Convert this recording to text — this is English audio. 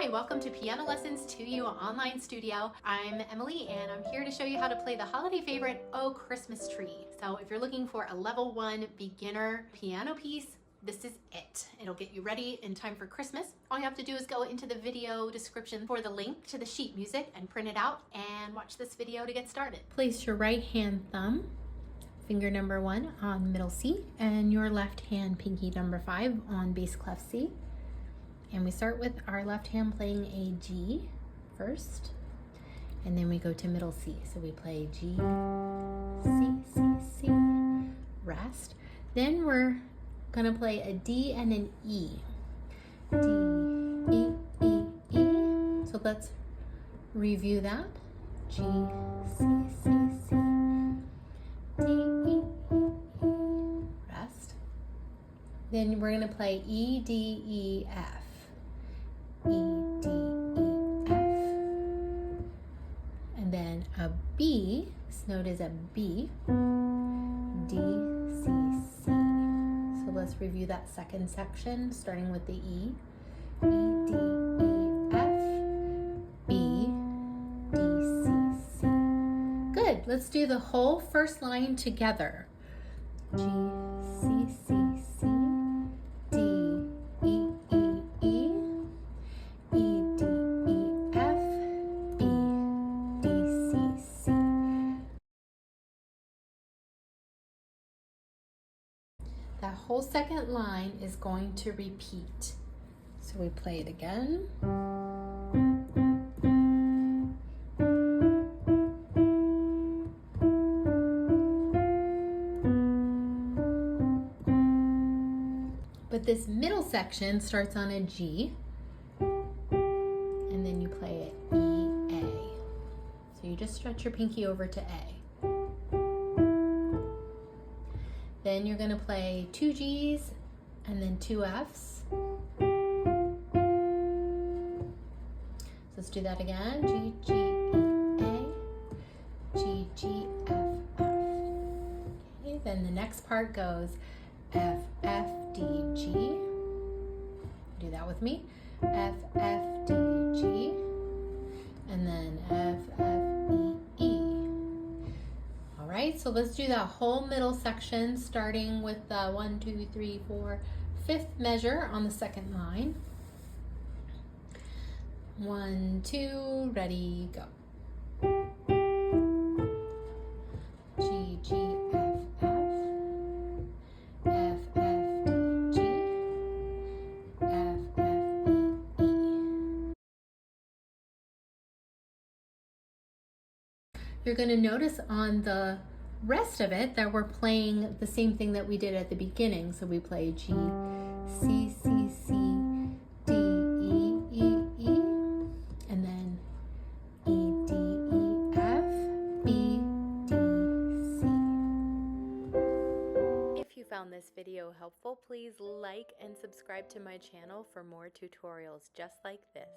Hi, welcome to Piano Lessons to You Online Studio. I'm Emily and I'm here to show you how to play the holiday favorite, Oh Christmas Tree. So if you're looking for a level 1 beginner piano piece, this is it. It'll get you ready in time for Christmas. All you have to do is go into the video description for the link to the sheet music and print it out and watch this video to get started. Place your right hand thumb, finger number 1 on middle C, and your left hand pinky number 5 on bass clef C. And we start with our left hand playing a G first, and then we go to middle C. So we play G, C, C, C, rest. Then we're gonna play a D and an E. D, E, E, E. So let's review that. G, C, C, C, D, E, E, E, rest. Then we're gonna play E, D, E, F. E, D, E, F, and then a B, this note is a B, D, C, C. So let's review that second section, starting with the E. E, D, E, F, B, D, C, C. Good, let's do the whole first line together. G, C, C, C, D, E, E, E, E, D, E, F, B, D, C, C. That whole second line is going to repeat. So we play it again. But this middle section starts on a G. And then you play it E, A. So you just stretch your pinky over to A. Then you're gonna play 2 G's and then 2 F's. So let's do that again. G, G, E, A, G, G, F, F. Okay, then the next part goes F, F, D, G. Do that with me. F, F, D, G, and then F, F, E, E. All right, so let's do that whole middle section, starting with the 1, 2, 3, 4, 5th measure on the second line. 1, 2, ready, go. G, G, F, F, F, F, D, G, F, F, E, E. You're going to notice on the rest of it that we're playing the same thing that we did at the beginning. So we play G, C, C, C, D, E, E, E, and then E, D, E, F, B, D, C. If you found this video helpful, please like and subscribe to my channel for more tutorials just like this.